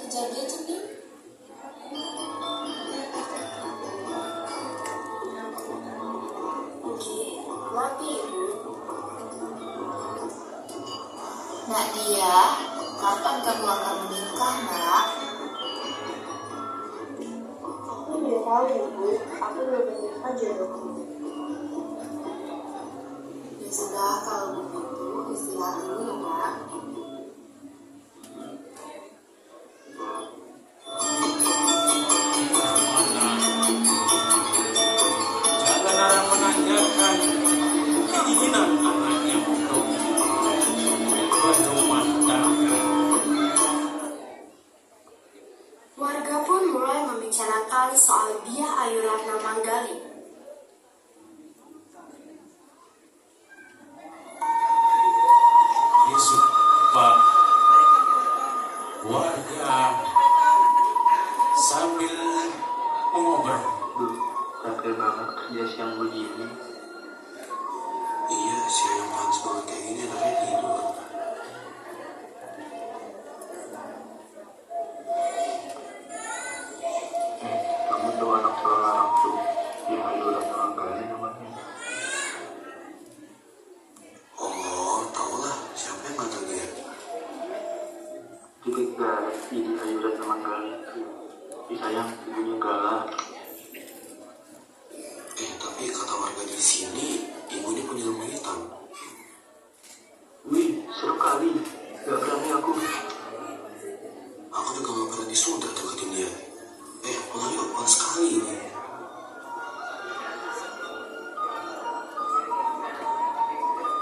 kejadian sedih. Oke, kenapa Ibu? Nak Dia, kapan kamu akan menikah, Nak? Aku tidak tahu Ibu, aku belum menemukan jodohku. Ya sudah, kalau begitu istirahat dulu ya, Nak. Jangan orang menanyakan keinginan anaknya untuk berumah tangga. Warga pun mulai membicarakan soal Diah Ayu Ratna Manggali. Sebab warga sambil mengobrol. Capek banget kerja siang begini. Iya, siang panas banget kayak gini anaknya tidur. Kamu tuh anak seorang tuh yang Ayu Ratna Manggali namanya. Oh, tau lah. Siapa yang nggak tahu dia? Ketika ini Ayu Ratna Manggali itu disayang ibunya galak. Tapi kata warga di sini, ibu ini punya rumah hitam. Wih, seru kali. Gak berani aku. Aku juga gak berani sudah deketin dia. Pulang yuk, panas sekali ini.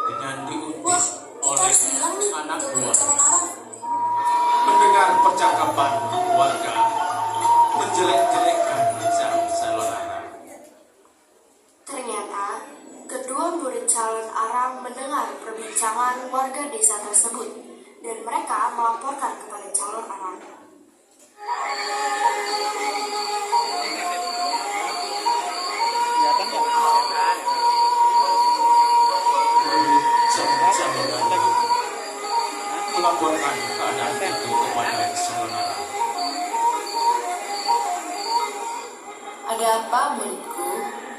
Dengan diutus oleh anak buah, mendengar percakapan warga menjelek-jelekkan calon anak. Ternyata, kedua murid calon arang mendengar perbincangan warga desa tersebut dan mereka melaporkan kepada calon arang. Jam-jam melaporkan keadaan itu kepada calon arang. Ada apa, muridku?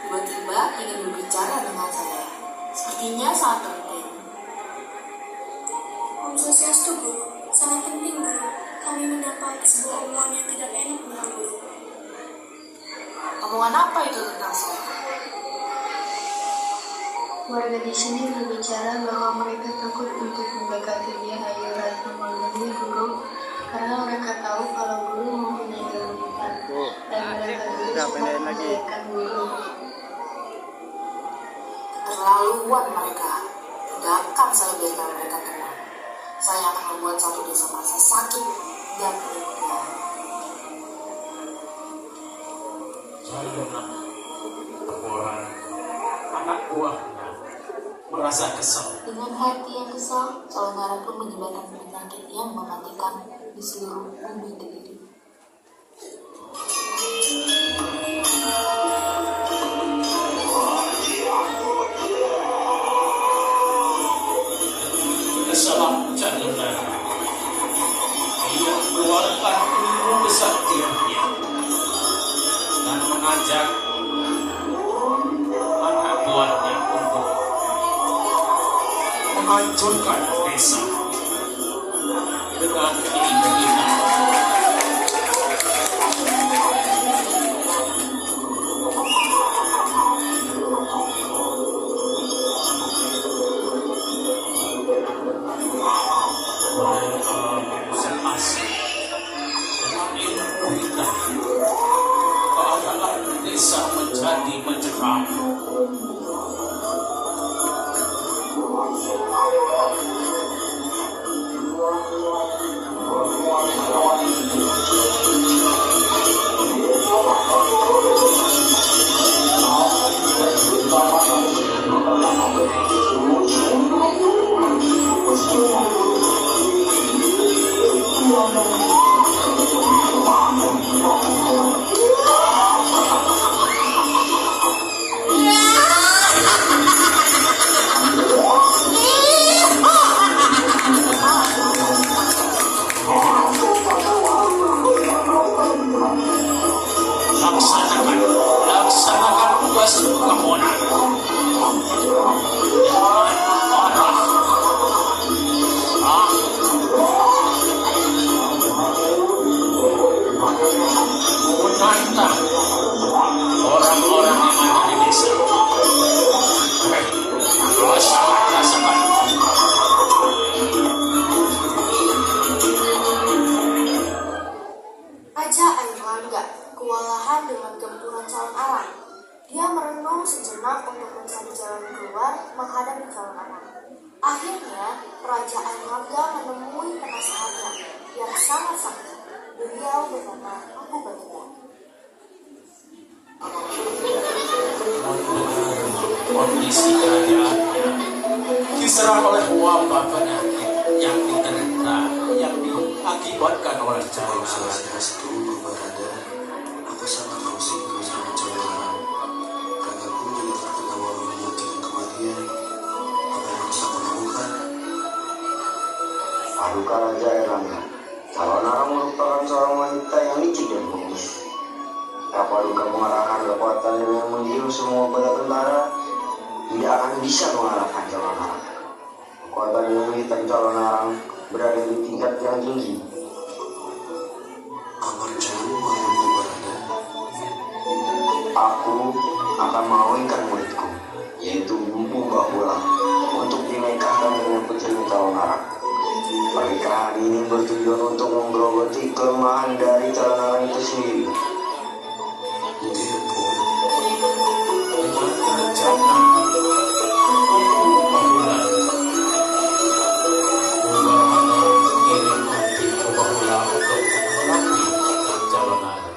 Tiba-tiba ingin berbicara dengan saya. Sepertinya sangat penting. Om Swastiastu, Guru. Sangat penting, Guru. Kami mendapat sebuah omongan yang tidak enak tentang Guru. Omongan apa itu tentang saya? Warga di sini berbicara bahwa mereka takut untuk mendekati Diah Ayu Ratna Manggali, Guru, karena mereka tahu kalau Guru mempunyai ilmu hitam dan mereka Guru sempat menjelekan Guru. Keterlaluan mereka. Tidak akan saya biarkan mereka tenang. Saya akan membuat satu desa merasa sakit dan menyedihkan. Orang anak buahnya merasa kesal. Dengan hati yang kesal, calon arang pun menyebarkan penyakit yang mematikan di seluruh bumi ini. Kesalah calon arang. Dia mengeluarkan ilmu kesaktiannya dan mengajak anak buahnya untuk menghancurkan desa dengan keinginan. Asik dengan ilmu hitam, keadaan desa menjadi mencerah. berjalan keluar menghadap calon anak. Akhirnya, Raja Airlangga menemui penasehatnya yang sangat sakit. Beliau bernama Abu Bakar. Kondisi kerajaannya diserang oleh wabah penyakit yang diterita, yang diakibatkan oleh calon anak. Restu Barada, aku sangat pusing bersama calon anak. Karena aku menjadi terkena wabah penyakit dan kematian. Apa yang harus aku lakukan? Paduka Raja Airlangga, calon arang merupakan seorang wanita yang licik dan bengis. Paduka mengarahkan kekuatan dengan menggiur semua kota tentara, tidak akan bisa mengalahkan calon arang. Kekuatan militer calon arang berada di tingkat yang tinggi. Amarjamu Maharamu Barada. Aku akan mengawinkan muridku, yaitu Bumbu Bahula, untuk dinikahkan dengan putri calon arang. Pernikahan ini bertujuan untuk menggerogoti kelemahan dari calon arang itu sendiri. Depo, Dengan kerajaan Bahula, mengirim nanti ke Bahula untuk melatih calon anak.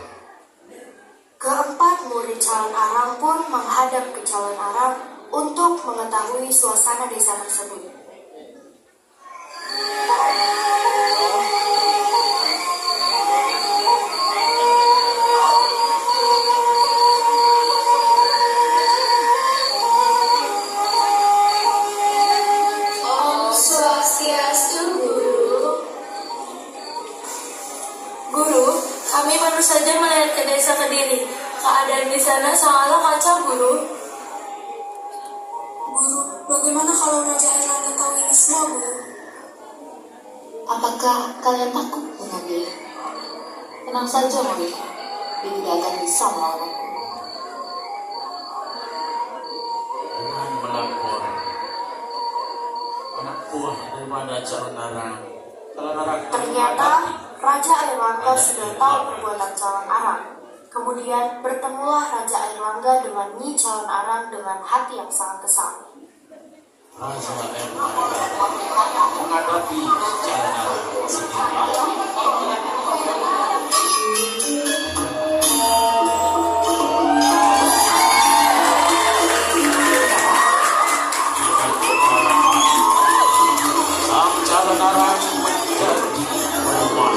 Keempat murid calon arang pun menghadap ke calon arang untuk mengetahui suasana desa tersebut. Om Swastiastu, Guru. Guru, kami baru saja melihat ke desa Kediri. Keadaan di sana sangatlah kacau, Guru. Guru, bagaimana kalau Raja Airlangga tahu ini semua, Guru? Apakah kalian takut dengan dia? Tenang saja, murid. Dia tidak akan bisa melawan aku. Dengan melapor anak buah daripada calon arang Ternyata Raja Airlangga sudah tahu perbuatan calon arang. Kemudian bertemulah Raja Airlangga dengan Nyi calon arang dengan hati yang sangat kesal. Raja Airlangga menghadapi calon arang sendiri. Sang calon arang menjadi lemah.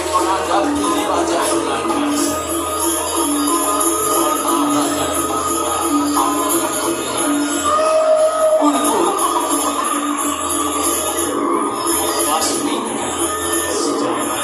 Menghadapi Raja Airlangga Warna Raja Airlangga ambil kemudian untuk pastinya sejarah.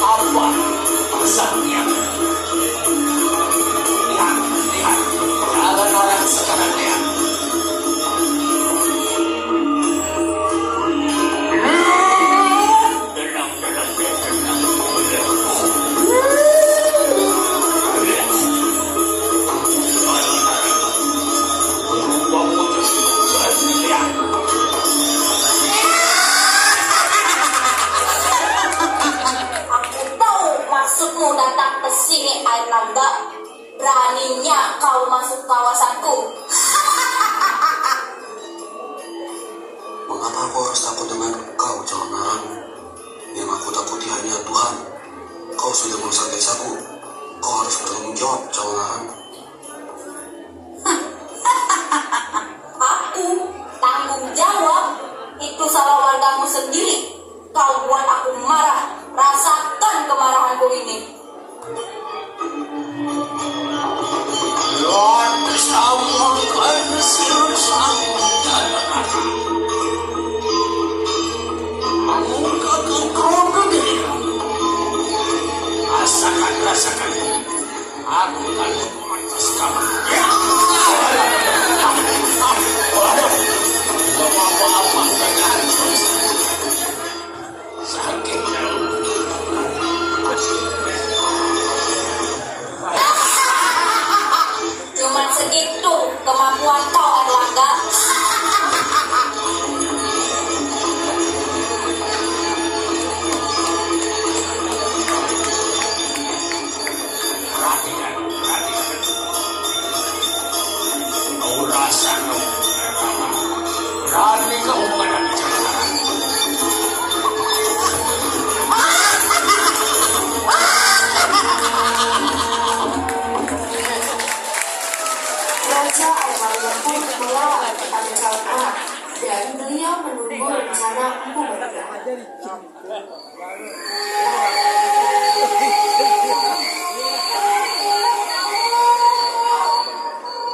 Apa pesannya? Lihat, lihat, jalan orang sekarang lihat. Berubah wujud jadi lihat. Aku tahu maksudmu datang ke sini, Airlangga. Beraninya kau masuk kawasanku. mengapa aku harus takut dengan kau, calon arang? Yang aku takuti hanya Tuhan. Kau sudah merusak desaku. Kau harus bertanggung jawab, calon arang. Aku tanggung jawab? Itu salah wargamu sendiri. Kau buat aku marah. Rasakan kemarahanku ini. Lord bersamakan bersama calon arang. Mengungkapkan kau kegeliran. Rasakan, rasakan. Aku akan rencana Empu Baruda.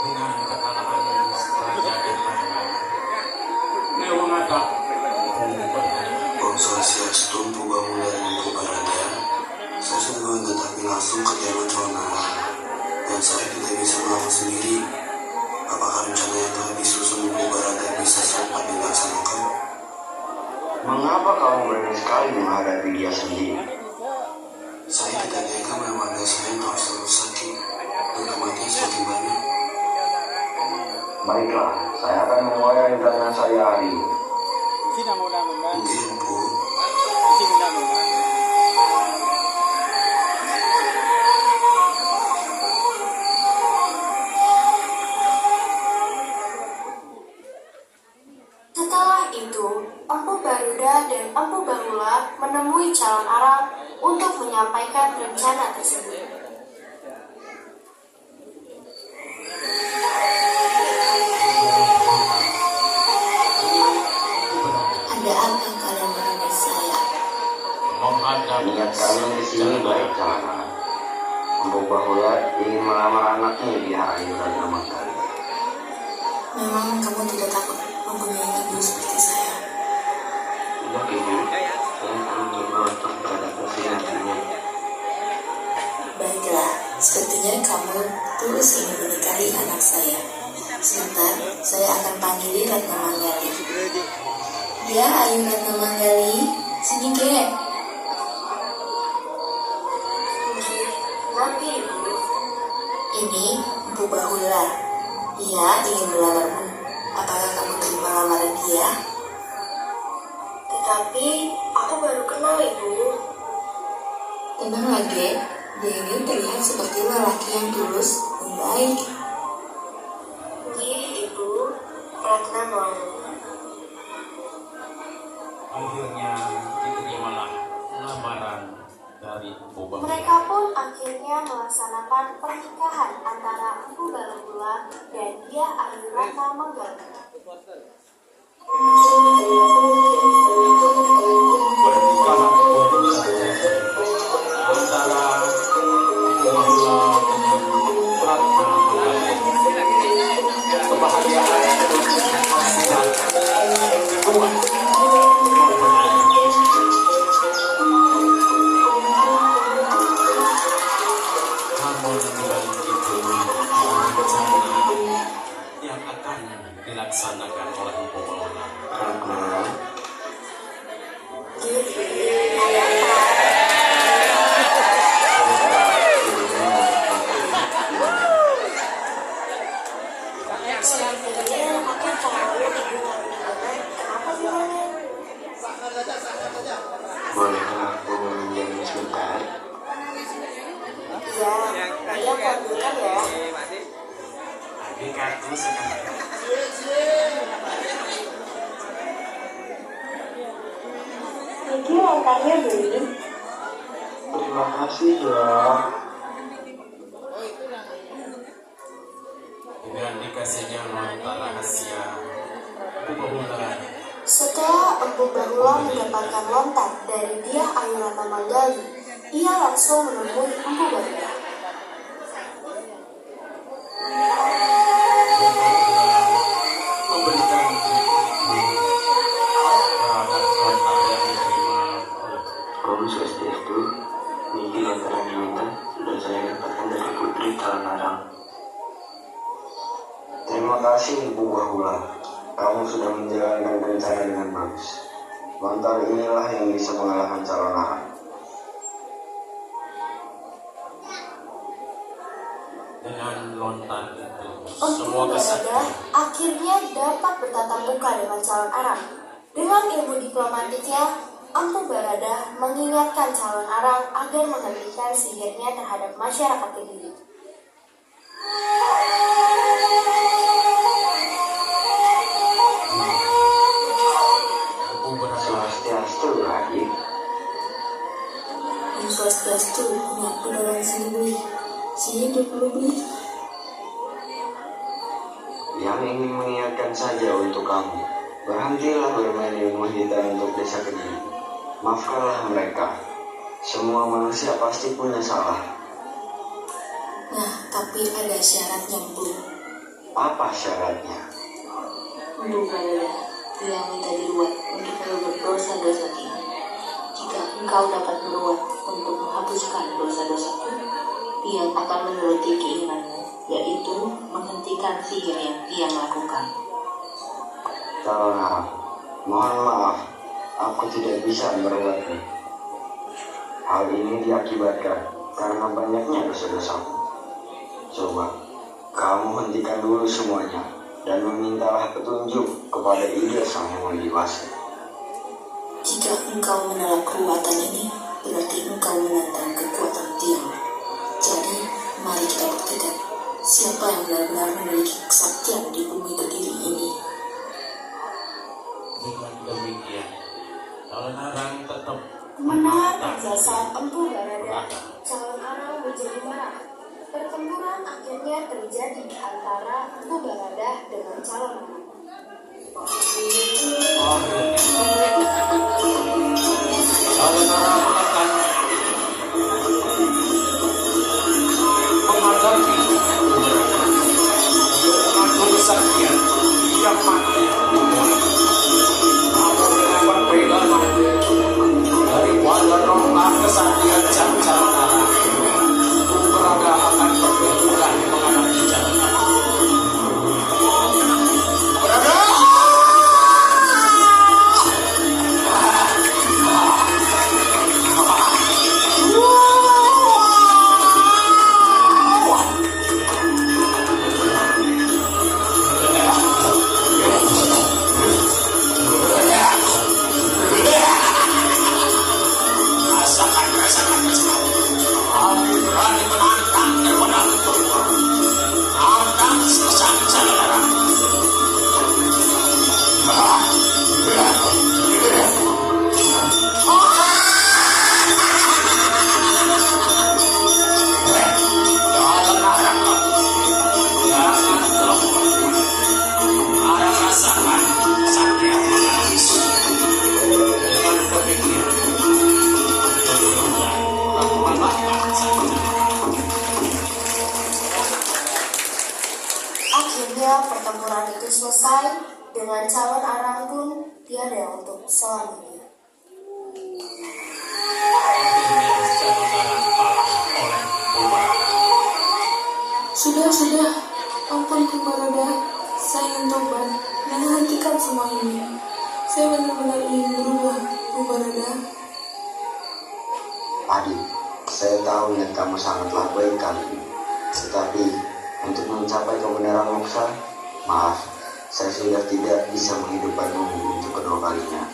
Dengan kekalahan Raja Irlanda, Dewa Mata Bangsa Sias Empu Bahula dan Empu Barada, saya sudah mendatangi langsung kediaman calon arang, dan saya tidak bisa melawan sendiri. Apakah rencana yang telah disusun Empu Barada bisa sempat dilaksanakan? Mengapa kamu berani sekali menghadapi dia sendiri? Saya tidak nyangka memandang saya telah selalu sakit, dan kematian semakin banyak. Baiklah, saya akan memulai rencana saya hari ini. Mungkin Empu, Setelah itu, Empu Baruda dan Empu Bahula menemui calon arang untuk menyampaikan rencana tersebut. Ada apa kalian menemui saya? Niat kami di sini baik calon. Empu Bahula ingin melamar anaknya di Ayu Ratna Manggali. Memang kamu tidak takut mempunyai ibu seperti saya? Tidak ibu, saya akan mencoba untuk beradaptasi nantinya. Baiklah, sepertinya kamu tulus ingin menikahi anak saya. Sebentar, saya akan panggil Ratna Manggali. Ya, Ayu Ratna Manggali, sini kek. Nanti Ibu, Ini Empu Bahula. Dia ingin melamarmu. Apakah kamu terima lamaran dia? tetapi aku baru kenal Ibu. Tenang lagi, dia ini terlihat seperti lelaki yang tulus dan baik. Nggih, Ibu, Ratna mau. akhirnya diterimalah lamaran dari Empu Bahula. Mereka pun akhirnya melaksanakan pernikahan antara Empu Bahula dan Dia Ayu Ratna Manggali. Pernikahan pun terjadi antara Empu Bahula dengan Ratna Manggali. Kebahagiaan dan kedua mempelai. Namun dengan itu rencana yang akan dilaksanakan oleh Empu Bahula. Ratna, Sepertinya aku tahu Ibu mau gimana. Kenapa gimana? bolehkah aku meminjamnya sebentar? Iya, dia kuambilkan ya. Di kartu sekarang. Ini lontarnya beli. Terima kasih ya. Dengan dikasihnya lontar rahasia, Empu Bahula Setelah Empu Bahula mendapatkan lontar dari Dia Ayu Ratna Manggali, ia langsung menemui Empu Baruda. memberikan terhadap lontar yang diterima oleh Om Swastiastu, niki lontar yang diminta sudah saya dapatkan dari Putri Talanarang. Terima kasih Empu Bahula, kamu sudah menjalankan rencana dengan bagus. Lontar inilah yang bisa mengalahkan calon arang. dengan lontar itu. Empu Semua Baruda kesaktian akhirnya dapat bertatap muka dengan calon arang. Dengan ilmu diplomatiknya, Empu Baruda mengingatkan calon arang agar menghentikan sihirnya terhadap masyarakat Kediri. Empu berhasil Swastiastu, Raden. Om Swastiastu, anakku dalam sini beli. Sini 20 beli. Yang ingin mengingatkan saja untuk kamu Berhentilah bermain ilmu hitam untuk desa Kediri. Maafkanlah mereka. Semua manusia pasti punya salah. Nah, tapi ada syaratnya, Bu. Apa syaratnya? Bu Barada, Tiang minta diruat untuk kalau berdosa-dosa Tiang. Jika engkau dapat meruat untuk menghapuskan dosa-dosaku, Tiang akan menuruti keinginanmu, yaitu menghentikan sihir yang Tiang lakukan. Calon Arang, mohon maaf, aku tidak bisa meruatmu. Hal ini diakibatkan karena banyaknya dosa-dosaku. Coba, kamu hentikan dulu semuanya dan memintalah petunjuk kepada Ida Sang Yang Dewasa. Jika engkau menolak ruatan ini, berarti engkau menantang kekuatan Tiang. Jadi, mari kita buktikan siapa yang benar-benar memiliki kesaktian di bumi Kediri ini. Dengan demikian, calon Arang tetap Mendengar penjelasan Empu Barada, calon Arang menjadi marah. Pertempuran akhirnya terjadi antara Empu Barada dengan calon Arang. calon Arang akan menghadapi mengaku kesaktian yang mati. Namun dengan perbedaan dari wadah rombak kesaktian calon Arang, Barada akan berbenturan menghadapi calon Arang. Barada! Akhirnya pertempuran itu selesai dengan calon Arang pun tiada untuk selamanya. Sudah, ampun Bu Barada, saya ingin tobat dan menghentikan semua ini. Saya benar-benar ingin berubah, Bu Barada. Adik, saya tahu niat kamu sangatlah baik kali ini. Tetapi, untuk mencapai kebenaran moksa, maaf, saya sudah tidak bisa menghidupkanmu untuk kedua kalinya.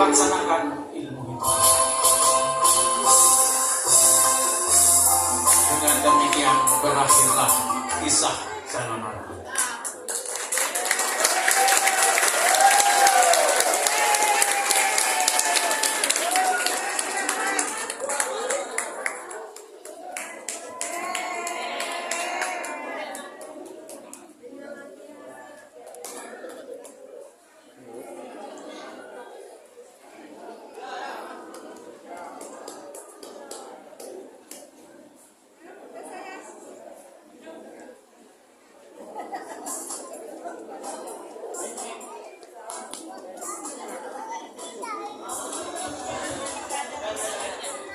Laksanakan ilmu itu. Dengan demikian berakhirlah kisah calon Arang.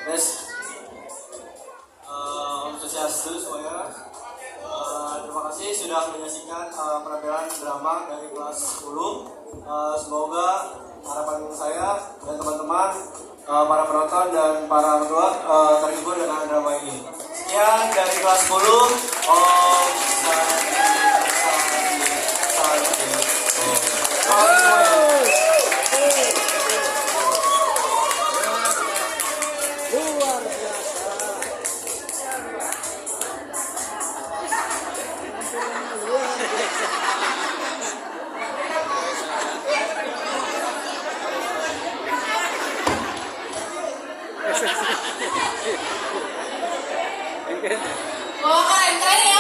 Yes. Om Swastiastu semuanya. Terima kasih sudah menyaksikan penampilan drama dari kelas 10. Semoga harapan saya dan teman-teman, para penonton dan para orang tua terhibur dengan drama ini. Sekian dari kelas 10. Om Swastiastu. Wah, keren ya.